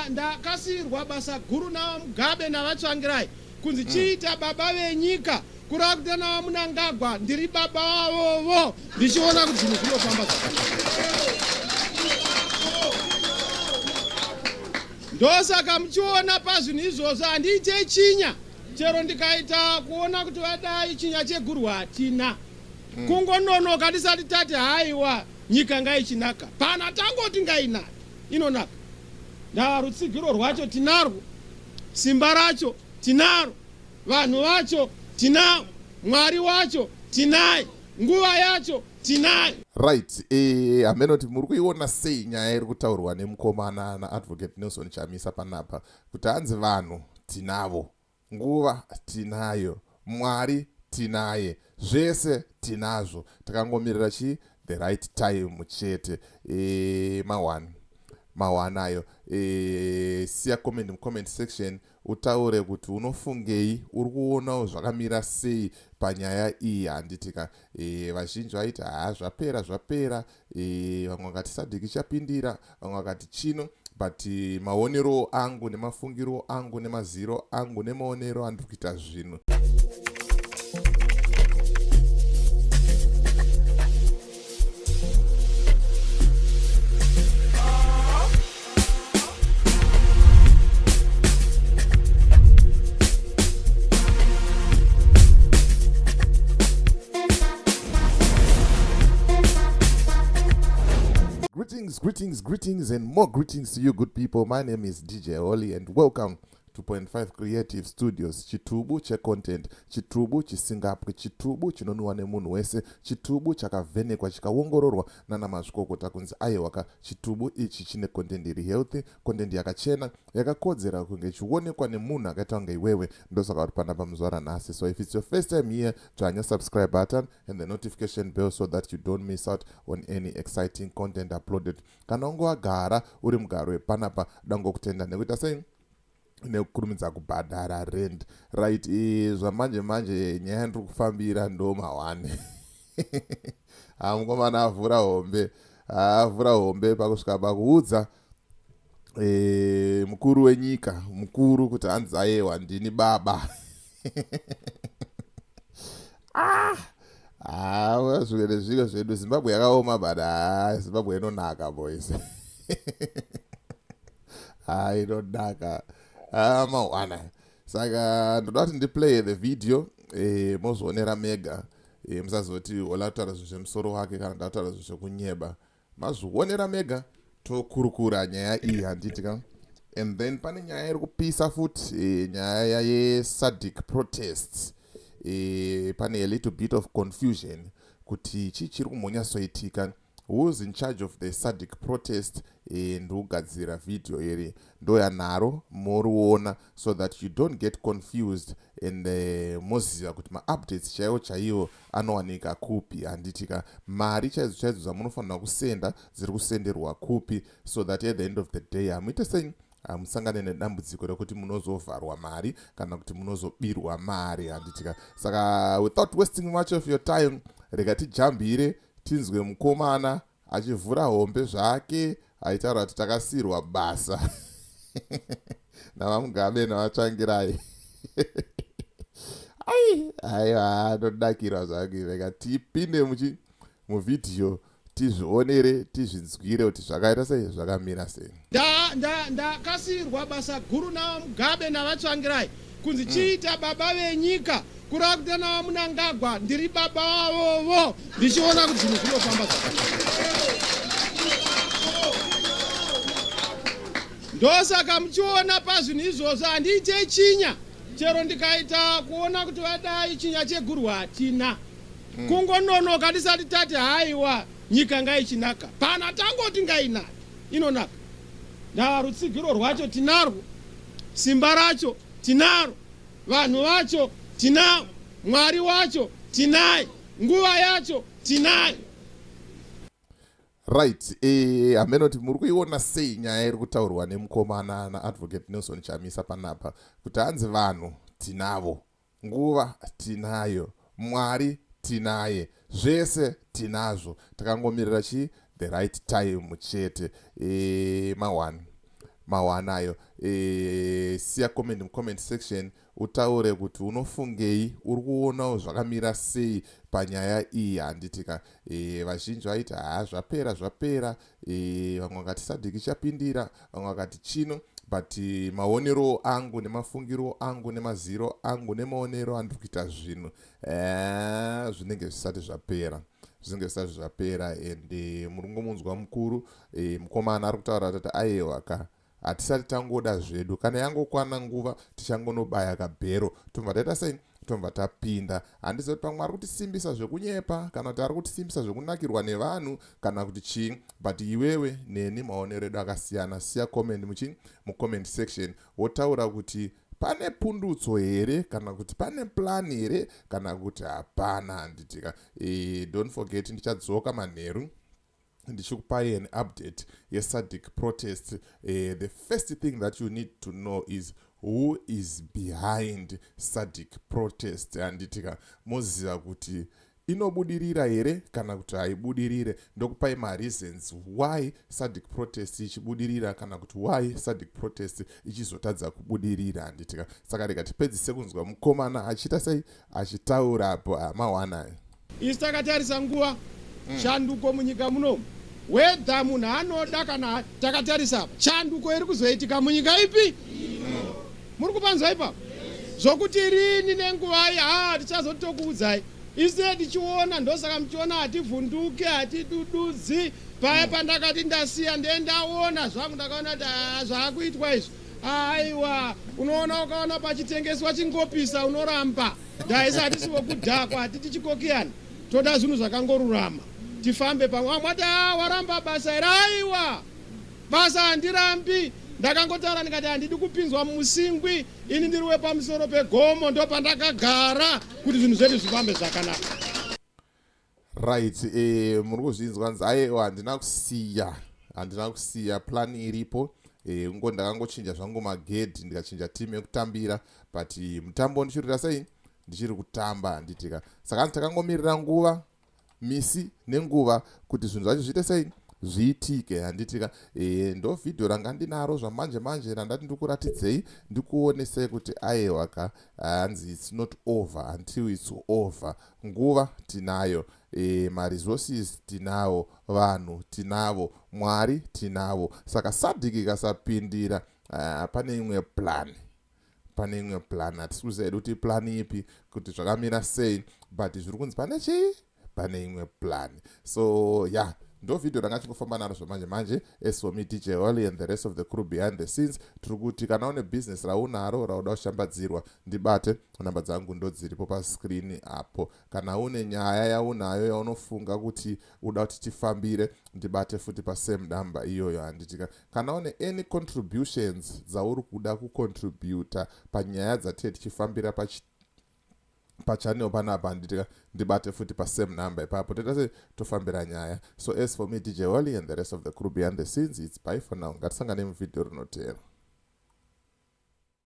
ndakasirwa basa guru naMugabe navatsvangirai kunzi chiita baba venyika kurava kuti naMnangangwa ndiri baba vavovo ndichiona kuti zvinhu zvinofamba ndosaka muchiona pazvinhu izvozvo handiite chinya chero ndikaita kuona kuti vadai chinya cheguru hatina kungononoka tisati tati haiwa nyika ngaichinaka pana tangoti ngainaka inonaka rutsigiro rwacho tinarwo, simba racho tinaro, vanhu vacho tinavo, mwari wacho tinaye, nguva yacho tinaye. Right, amenoti muri kuiona sei nyaya iri kutaurwa nemukomana naadvocate Nelson Chamisa panapa kuti hanzi vanhu tinavo, nguva tinayo, mwari tinaye, zvese tinazvo, takangomirira chi the right time chete. Mawanayo siya comment mcomment section utaure kuti unofungei, uri kuonawo zvakamira sei panyaya iyi. Handitika vazhinji vaiti zvapera vamwe vakati sadhiki chapindira, vamwe vakati chino, but maonero angu nemafungiro angu nemaziro angu nemaonero andiri kuita zvinhu. Greetings and more greetings to you good people. My name is DJ Oli and welcome to 2.5 Creative Studios. Chitubu che content, chitubu chisingapwe, chitubu chinonwa nemunhu wese, chitubu chakavhenekwa chikaongororwa nana mazvikokota kunzi aiwaka chitubu ichi chine content iri healthy, content yakachena, yakakodzera kunge chionekwa nemunhu akaita kunge iwewe. Ndosaka uri panapa muzvara nhasi. So if it's your first time here, dzvanya subscribe button and the notification bell so that you don't miss out on any exciting content uploaded. Kana ungowagara uri mugaro wepanapa dangokutenda nekuita sei nekukurumidza kubhadhara rent. Right, zvamanje manje nyaya ndiri kufambira ndo mawane. Mukomana avhura hombe pakusvika pakuudza mukuru wenyika, mukuru kuti hanzi aiwa ndini baba. Zvimwe zviko zvedu Zimbabwe yakaoma, but Zimbabwe inonaka boys. Inonaka. Mawana. Saka ndoda kuti ndiplay the video mozvionera mega. Musazoti olataura zvemusoro wake kana ndataura zvekunyeba. Mazvionera mega tokurukura nyaya iyi. Handitika. And then pane nyaya iri kupisa futi, nyaya ye-SADC protests. Pane a little bit of confusion kuti chiri kumhonyasoitika. Who's in charge of the SADC protest ndogadzira video iri ndoyanaro moriona, so that you don't get confused and moziva kuti ma-updates chaiwo anowanika kupi. Handitika mari chaidzo dzamunofanira kusenda dziri kusenderwa kupi, so that at the end of the day hamuite sei musangane nedambudziko rekuti munozovharwa mari kana kuti munozobirwa mari. Handitika saka without wasting much of your time, rega tijambire tinzwe mukomana achivhura hombe zvake aitaura kuti takasirwa basa navamugabe navatsvangirai. Aiwa ndodakira zvake. Rega tipinde muvhidhiyo tizvionere, tizvinzwire kuti zvakaita sei, zvakamira sei. Ndakasirwa basa guru naMugabe navatsvangirai kunzi chiita baba venyika kurava kuti naMnangangwa ndiri baba vavovo ndichiona kuti zvinhu zvinofamba ndosaka muchiona pazvinhu izvozvo handiite chinya chero ndikaita kuona kuti vadai chinya cheguru hatina kungononoka tisati tati haiwa nyika ngaichinaka pana tangoti ngainaka inonaka. Rutsigiro rwacho tinarwo, simba racho tinaro, vanhu vacho tinavo, mwari wacho tinaye, nguva yacho tinaye. Right, amenoti muri kuiona sei nyaya iri kutaurwa nemukomana naadvocate Nelson Chamisa panapa kuti hanzi vanhu tinavo, nguva tinayo, mwari tinaye, zvese tinazvo, takangomirira chi the right time chete. mawanayo. Siya comment mcomment section utaure kuti unofungei, uri kuonawo zvakamira sei panyaya iyi. Handitika vazhinji vaiti zvapera vamwe vakati sadhiki chapindira, vamwe vakati chino, but maonero angu nemafungiro angu nemaziro angu nemaonero andiri kuita zvinhu zvinenge zvisati zvapera. And muringomunzwa mukuru mukomana ari kutaura kuti aiwaka hatisati tangoda zvedu, kana yangokwana nguva tichangonobaya kabhero tobva taita sei, tobva tapinda. Handizoti pamwe ari kutisimbisa zvekunyepa kana kuti ari kutisimbisa zvekunakirwa nevanhu kana kuti chii, but iwewe neni maonero edu akasiyana. Siya comment mucomment section wotaura kuti pane pundutso here kana kuti pane plan here kana kuti hapana. Handitika don't forget ndichadzoka manheru ndichikupai an update yeSADC protest. The first thing that you need to know is who is behind SADC protest. Handitika moziva kuti inobudirira here kana kuti haibudirire. Ndokupai reasons why SADC protest ichibudirira kana kuti why SADC protest ichizotadza kubudirira. Handitika saka rega tipedzise kunzwa mukomana achiita sei, achitaura apo mawana. Isi takatarisa nguva chanduko munyika munomu, wedha munhu anoda kana takatarisa chanduko iri kuzoitika munyika ipi. Muri kupanzwa ipapo zvokuti rini nenguva iyi tichazotokuudzai. Ise tichiona, ndosaka muchiona hativhunduke, hatidududzi. Paya pandakati ndasiya ndendaona zvangu ndakaona kuti zvaakuitwa izvi. Aiwa, unoona ukaona pachitengeswa chingopisa unoramba. Ndaisa hatisi wokudhakwa, hatiti chikokiyani. Toda zvinhu zvakangorurama. Tifambe pamwe. Amwati waramba basa iri. Aiwa, basa handirambi. Ndakangotaura ndikati handidi kupinzwa musingwi, ini ndiriwe pamusoro pegomo ndopandakagara kuti zvinhu zvedu zvifambe zvakanaka. Right, muri kuzvinzwa nzi aiwa handina kusiya plan iripo. Ndakangochinja zvangu magedhi ndikachinja timu yekutambira, but mutambo ndichirira sei, ndichiri kutamba. Handitika saka nditakangomirira nguva misi nenguva kuti zvinhu zvacho zviite sei, zviitike. Handitika ndo vhidhiyo ranga ndinaro zvamanje manje randati ndikuratidzei ndikuonesei kuti aiwaka hanzi it's not over until it's over. Nguva tinayo, maresources tinawo, vanhu tinavo, Mwari tinavo. Saka SADC ikasapindira pane imwe plan. Hatisi kuziva kuti plan ipi kuti zvakamira sei, but zviri kunzi pane imwe plan. So yeah, ndo vhidhiyo ranga chingofamba naro zvamanje manje. As for me DJ Holly and the rest of the crew behind the scenes, tiri kuti kana une business raunaro rauda kushambadzirwa ndibate, namba dzangu ndo dziripo pascreen apo. Kana une nyaya yaunayo yaunofunga kuti uda kuti tifambire, ndibate futi pasame number iyoyo. Handitika kana une any contributions dzauri kuda kucontributa panyaya dzatete tichifambira pachannel panapa, handitika ndibate futi pasame number ipapo totase tofambira nyaya. So as for me DJ Holly and the rest of the crew behind the scenes, it's bye for now. Ngatisangane muvhidhiyo rinotevera.